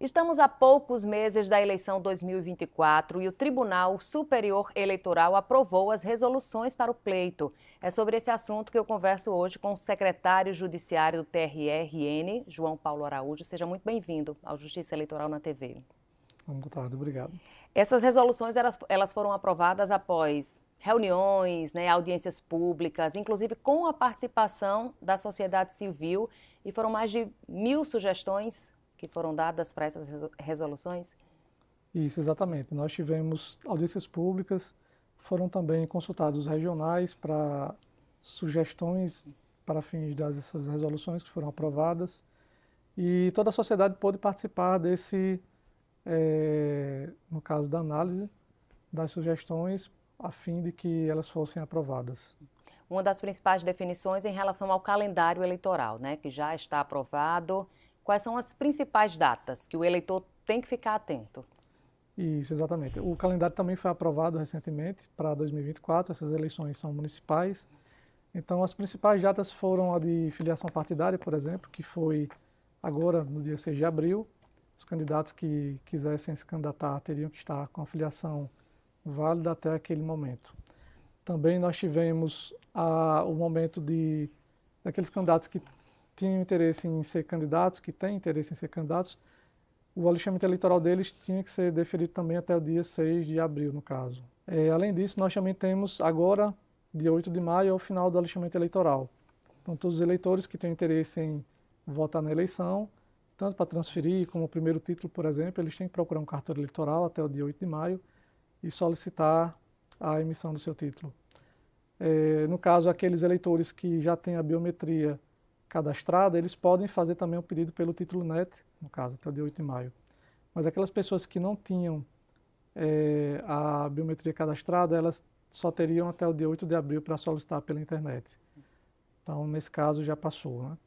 Estamos a poucos meses da eleição 2024 e o Tribunal Superior Eleitoral aprovou as resoluções para o pleito. É sobre esse assunto que eu converso hoje com o secretário judiciário do TRE-RN, João Paulo Araújo. Seja muito bem-vindo ao Justiça Eleitoral na TV. Boa tarde, obrigado. Essas resoluções elas foram aprovadas após reuniões, audiências públicas, inclusive com a participação da sociedade civil, e foram mais de 1.000 sugestões que foram dadas para essas resoluções? Isso, exatamente. Nós tivemos audiências públicas, foram também consultados os regionais para sugestões para fins dessas resoluções que foram aprovadas, e toda a sociedade pôde participar desse, no caso da análise das sugestões, a fim de que elas fossem aprovadas. Uma das principais definições em relação ao calendário eleitoral, que já está aprovado. Quais são as principais datas que o eleitor tem que ficar atento? Isso, exatamente. O calendário também foi aprovado recentemente para 2024, essas eleições são municipais. Então, as principais datas foram a de filiação partidária, por exemplo, que foi agora, no dia 6 de abril. Os candidatos que quisessem se candidatar teriam que estar com a filiação válida até aquele momento. Também nós tivemos o momento daqueles candidatos que tinham interesse em ser candidatos, que têm interesse em ser candidatos, o alistamento eleitoral deles tinha que ser deferido também até o dia 6 de abril, no caso. Além disso, nós também temos agora, dia 8 de maio, é o final do alistamento eleitoral. Então, todos os eleitores que têm interesse em votar na eleição, tanto para transferir como o primeiro título, por exemplo, eles têm que procurar um cartório eleitoral até o dia 8 de maio e solicitar a emissão do seu título. No caso, aqueles eleitores que já têm a biometria cadastrada, eles podem fazer também um pedido pelo título NET, no caso, até o dia 8 de maio. Mas aquelas pessoas que não tinham a biometria cadastrada, elas só teriam até o dia 8 de abril para solicitar pela internet. Então, nesse caso, já passou, né?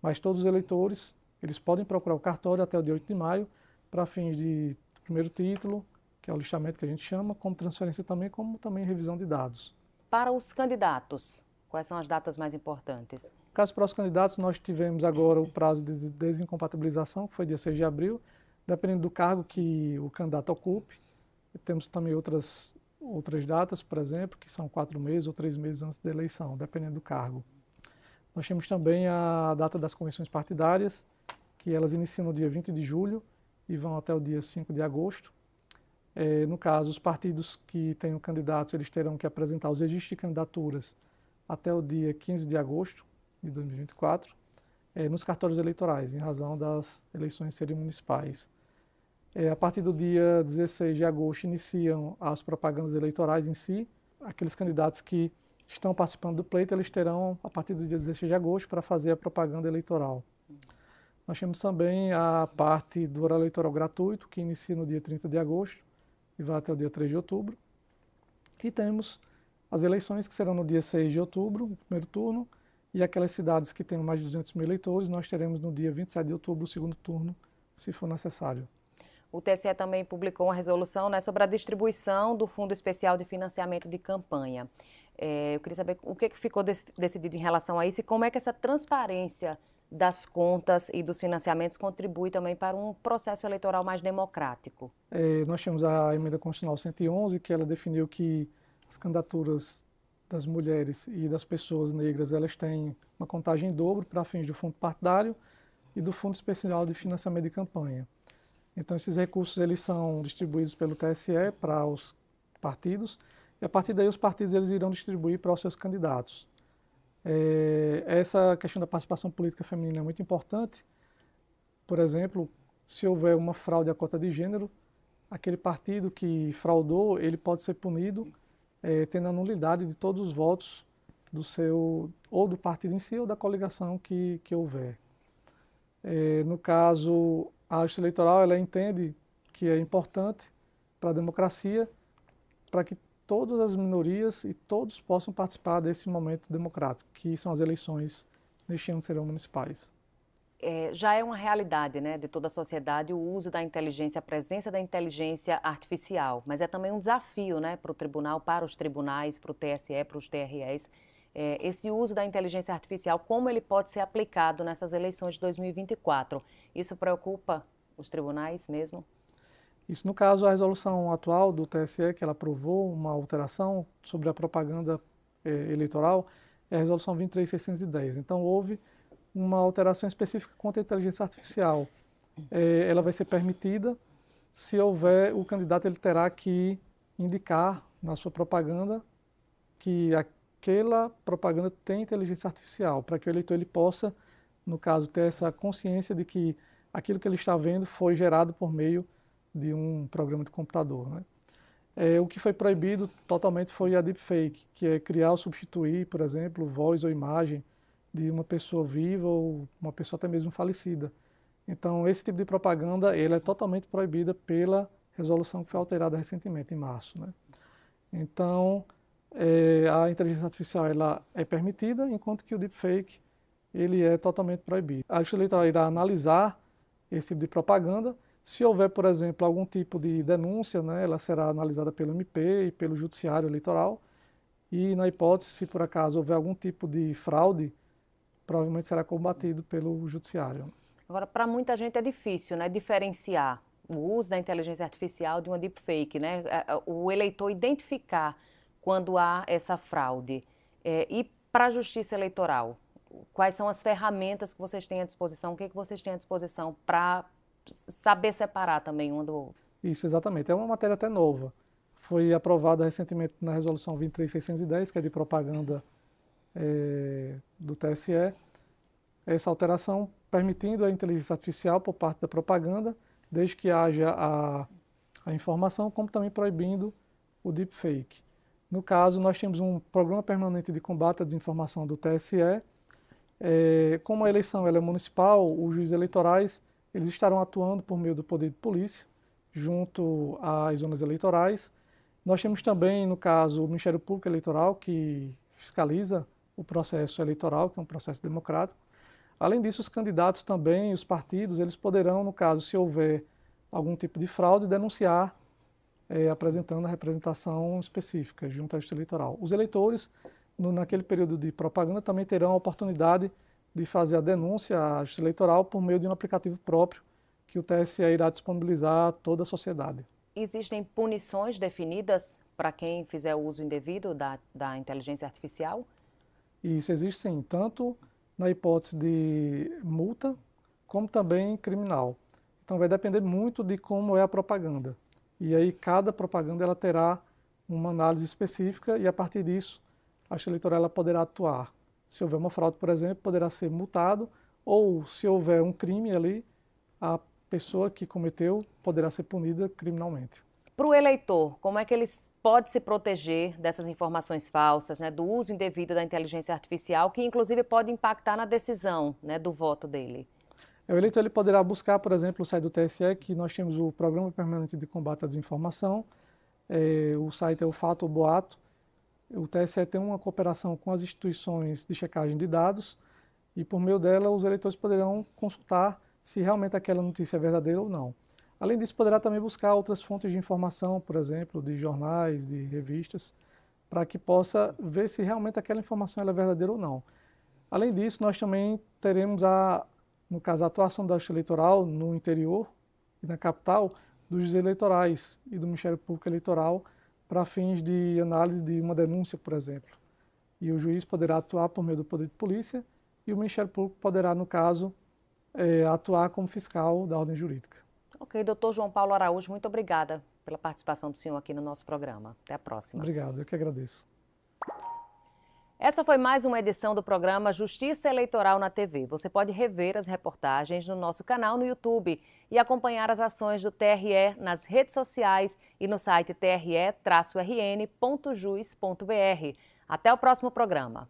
Mas todos os eleitores, eles podem procurar o cartório até o dia 8 de maio para fins de primeiro título, que é o listamento que a gente chama, como transferência também, como também revisão de dados. Para os candidatos, quais são as datas mais importantes? No caso, para os candidatos, nós tivemos agora o prazo de desincompatibilização, que foi dia 6 de abril, dependendo do cargo que o candidato ocupe. Temos também outras datas, por exemplo, que são 4 meses ou 3 meses antes da eleição, dependendo do cargo. Nós temos também a data das convenções partidárias, que elas iniciam no dia 20 de julho e vão até o dia 5 de agosto. No caso, os partidos que tenham candidatos, eles terão que apresentar os registros de candidaturas até o dia 15 de agosto de 2024, nos cartórios eleitorais, em razão das eleições serem municipais. A partir do dia 16 de agosto iniciam as propagandas eleitorais em si. Aqueles candidatos que estão participando do pleito, eles terão, a partir do dia 16 de agosto, para fazer a propaganda eleitoral. Nós temos também a parte do horário eleitoral gratuito, que inicia no dia 30 de agosto e vai até o dia 3 de outubro. E temos as eleições que serão no dia 6 de outubro, o primeiro turno, e aquelas cidades que tenham mais de 200 mil eleitores, nós teremos no dia 27 de outubro o segundo turno, se for necessário. O TSE também publicou uma resolução sobre a distribuição do Fundo Especial de Financiamento de Campanha. Eu queria saber o que ficou decidido em relação a isso e como é que essa transparência das contas e dos financiamentos contribui também para um processo eleitoral mais democrático. Nós temos a Emenda Constitucional 111, que ela definiu que as candidaturas das mulheres e das pessoas negras, elas têm uma contagem em dobro para fins do fundo partidário e do Fundo Especial de Financiamento de Campanha. Então, esses recursos eles são distribuídos pelo TSE para os partidos e, a partir daí, os partidos eles irão distribuir para os seus candidatos. Essa questão da participação política feminina é muito importante. Por exemplo, se houver uma fraude à cota de gênero, aquele partido que fraudou, ele pode ser punido tendo a nulidade de todos os votos ou do partido em si ou da coligação que houver. No caso, a Justiça Eleitoral ela entende que é importante para a democracia, para que todas as minorias e todos possam participar desse momento democrático, que são as eleições neste ano serão municipais. Já é uma realidade, de toda a sociedade o uso da inteligência, a presença da inteligência artificial, mas é também um desafio, para o tribunal, para os tribunais, para o TSE, para os TREs, esse uso da inteligência artificial, como ele pode ser aplicado nessas eleições de 2024. Isso preocupa os tribunais mesmo? Isso, no caso, a resolução atual do TSE, que ela aprovou uma alteração sobre a propaganda eleitoral, é a resolução 23.610. Então, houve uma alteração específica contra a inteligência artificial. Ela vai ser permitida se houver, o candidato ele terá que indicar na sua propaganda que aquela propaganda tem inteligência artificial, para que o eleitor ele possa, no caso, ter essa consciência de que aquilo que ele está vendo foi gerado por meio de um programa de computador, né? O que foi proibido totalmente foi a deepfake, que é criar ou substituir, por exemplo, voz ou imagem de uma pessoa viva ou uma pessoa até mesmo falecida. Então, esse tipo de propaganda ele é totalmente proibida pela resolução que foi alterada recentemente, em março, né? Então, a inteligência artificial ela é permitida, enquanto que o deepfake ele é totalmente proibido. A Justiça Eleitoral irá analisar esse tipo de propaganda. Se houver, por exemplo, algum tipo de denúncia, né, ela será analisada pelo MP e pelo Judiciário Eleitoral. E, na hipótese, se por acaso houver algum tipo de fraude, provavelmente será combatido pelo Judiciário. Agora, para muita gente é difícil, né, diferenciar o uso da inteligência artificial de uma deepfake, né? O eleitor identificar quando há essa fraude. E para a Justiça Eleitoral, quais são as ferramentas que vocês têm à disposição? O que vocês têm à disposição para saber separar também um do outro? Isso, exatamente. É uma matéria até nova. Foi aprovada recentemente na resolução 23.610, que é de propaganda do TSE. Essa alteração permitindo a inteligência artificial por parte da propaganda, desde que haja a informação, como também proibindo o deepfake. No caso, nós temos um programa permanente de combate à desinformação do TSE. Como a eleição ela é municipal, os juízes eleitorais eles estarão atuando por meio do poder de polícia, junto às zonas eleitorais. Nós temos também, no caso, o Ministério Público Eleitoral, que fiscaliza o processo eleitoral, que é um processo democrático. Além disso, os candidatos também, os partidos, eles poderão, no caso, se houver algum tipo de fraude, denunciar, apresentando a representação específica junto à Justiça Eleitoral. Os eleitores, naquele período de propaganda, também terão a oportunidade de fazer a denúncia à Justiça Eleitoral por meio de um aplicativo próprio que o TSE irá disponibilizar a toda a sociedade. Existem punições definidas para quem fizer uso indevido da inteligência artificial? Isso existe sim, tanto na hipótese de multa, como também criminal. Então vai depender muito de como é a propaganda. E aí cada propaganda ela terá uma análise específica e a partir disso a Justiça Eleitoral ela poderá atuar. Se houver uma fraude, por exemplo, poderá ser multado, ou se houver um crime ali, a pessoa que cometeu poderá ser punida criminalmente. Para o eleitor, como é que ele pode se proteger dessas informações falsas, né, do uso indevido da inteligência artificial, que inclusive pode impactar na decisão, né, do voto dele? O eleitor ele poderá buscar, por exemplo, o site do TSE, que nós temos o Programa Permanente de Combate à Desinformação, o site é o Fato ou Boato. O TSE tem uma cooperação com as instituições de checagem de dados e, por meio dela, os eleitores poderão consultar se realmente aquela notícia é verdadeira ou não. Além disso, poderá também buscar outras fontes de informação, por exemplo, de jornais, de revistas, para que possa ver se realmente aquela informação é verdadeira ou não. Além disso, nós também teremos, no caso, a atuação da Justiça Eleitoral no interior e na capital, dos juízes eleitorais e do Ministério Público Eleitoral, para fins de análise de uma denúncia, por exemplo. E o juiz poderá atuar por meio do poder de polícia e o Ministério Público poderá, no caso, atuar como fiscal da ordem jurídica. Ok, doutor João Paulo Araújo, muito obrigada pela participação do senhor aqui no nosso programa. Até a próxima. Obrigado, eu que agradeço. Essa foi mais uma edição do programa Justiça Eleitoral na TV. Você pode rever as reportagens no nosso canal no YouTube e acompanhar as ações do TRE nas redes sociais e no site tre-rn.juiz.br. Até o próximo programa.